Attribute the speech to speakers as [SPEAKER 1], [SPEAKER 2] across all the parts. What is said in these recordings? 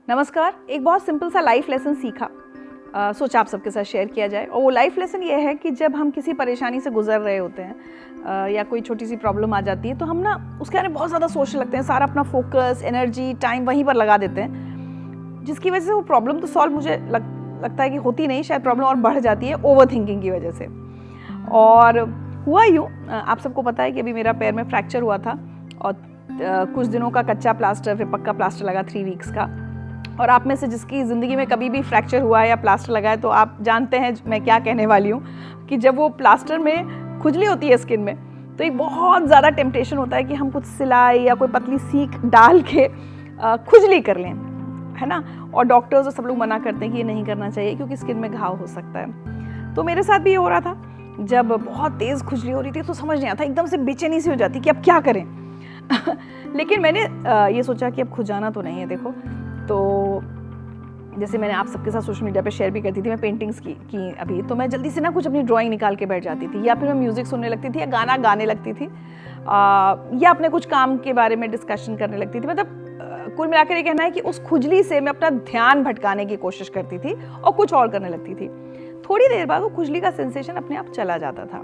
[SPEAKER 1] नमस्कार। एक बहुत सिंपल सा लाइफ लेसन सीखा, सोचा आप सबके साथ शेयर किया जाए। और वो लाइफ लेसन ये है कि जब हम किसी परेशानी से गुजर रहे होते हैं या कोई छोटी सी प्रॉब्लम आ जाती है तो हम ना उसके बारे में बहुत ज़्यादा सोचने लगते हैं, सारा अपना फोकस, एनर्जी, टाइम वहीं पर लगा देते हैं, जिसकी वजह से वो प्रॉब्लम तो सॉल्व मुझे लगता है कि होती नहीं, शायद प्रॉब्लम और बढ़ जाती है ओवर थिंकिंग की वजह से। और हुआ यूँ, आप सबको पता है कि अभी मेरा पैर में फ्रैक्चर हुआ था और कुछ दिनों का कच्चा प्लास्टर फिर पक्का प्लास्टर लगा 3 वीक्स का। और आप में से जिसकी ज़िंदगी में कभी भी फ्रैक्चर हुआ है या प्लास्टर लगा है तो आप जानते हैं मैं क्या कहने वाली हूँ कि जब वो प्लास्टर में खुजली होती है स्किन में तो एक बहुत ज़्यादा टेम्पटेशन होता है कि हम कुछ सिलाई या कोई पतली सीख डाल के खुजली कर लें, है ना। और डॉक्टर्स और सब लोग मना करते हैं कि ये नहीं करना चाहिए क्योंकि स्किन में घाव हो सकता है। तो मेरे साथ भी ये हो रहा था, जब बहुत तेज़ खुजली हो रही थी तो समझ नहीं आता, एकदम से बेचैनी सी हो जाती कि अब क्या करें। लेकिन मैंने ये सोचा कि अब खुजाना तो नहीं है। देखो, तो जैसे मैंने आप सबके साथ सोशल मीडिया पे शेयर भी करती थी, मैं पेंटिंग्स की अभी, तो मैं जल्दी से ना कुछ अपनी ड्राइंग निकाल के बैठ जाती थी, या फिर मैं म्यूज़िक सुनने लगती थी या गाना गाने लगती थी, या अपने कुछ काम के बारे में डिस्कशन करने लगती थी। मतलब कुल मिलाकर ये कहना है कि उस खुजली से मैं अपना ध्यान भटकाने की कोशिश करती थी और कुछ और करने लगती थी। थोड़ी देर बाद वो खुजली का सेंसेशन अपने आप चला जाता था।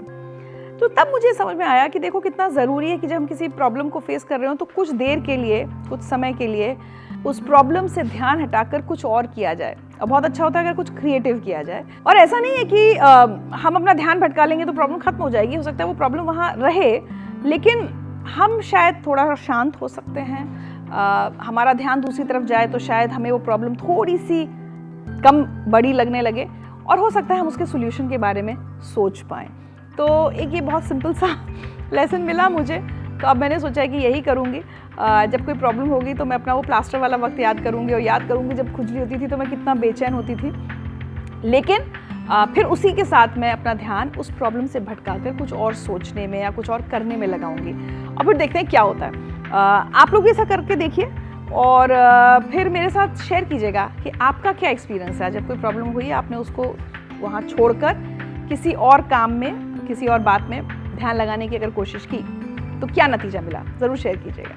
[SPEAKER 1] तो तब मुझे समझ में आया कि देखो कितना ज़रूरी है कि जब हम किसी प्रॉब्लम को फेस कर रहे हो तो कुछ देर के लिए, कुछ समय के लिए उस प्रॉब्लम से ध्यान हटाकर कुछ और किया जाए। और बहुत अच्छा होता है अगर कुछ क्रिएटिव किया जाए। और ऐसा नहीं है कि हम अपना ध्यान भटका लेंगे तो प्रॉब्लम खत्म हो जाएगी। हो सकता है वो प्रॉब्लम वहाँ रहे, लेकिन हम शायद थोड़ा शांत हो सकते हैं, हमारा ध्यान दूसरी तरफ जाए तो शायद हमें वो प्रॉब्लम थोड़ी सी कम बड़ी लगने लगे और हो सकता है हम उसके सोल्यूशन के बारे में सोच पाएँ। तो एक ये बहुत सिंपल सा लेसन मिला मुझे, तो अब मैंने सोचा है कि यही करूँगी। जब कोई प्रॉब्लम होगी तो मैं अपना वो प्लास्टर वाला वक्त याद करूँगी और याद करूँगी जब खुजली होती थी तो मैं कितना बेचैन होती थी। लेकिन फिर उसी के साथ मैं अपना ध्यान उस प्रॉब्लम से भटकाकर कुछ और सोचने में या कुछ और करने में लगाऊंगी और फिर देखते हैं क्या होता है। आप लोग भी ऐसा करके देखिए और फिर मेरे साथ शेयर कीजिएगा कि आपका क्या एक्सपीरियंस है। जब कोई प्रॉब्लम हुई, आपने उसको वहाँ छोड़कर किसी और काम में, किसी और बात में ध्यान लगाने की अगर कोशिश की तो क्या नतीजा मिला, ज़रूर शेयर कीजिएगा।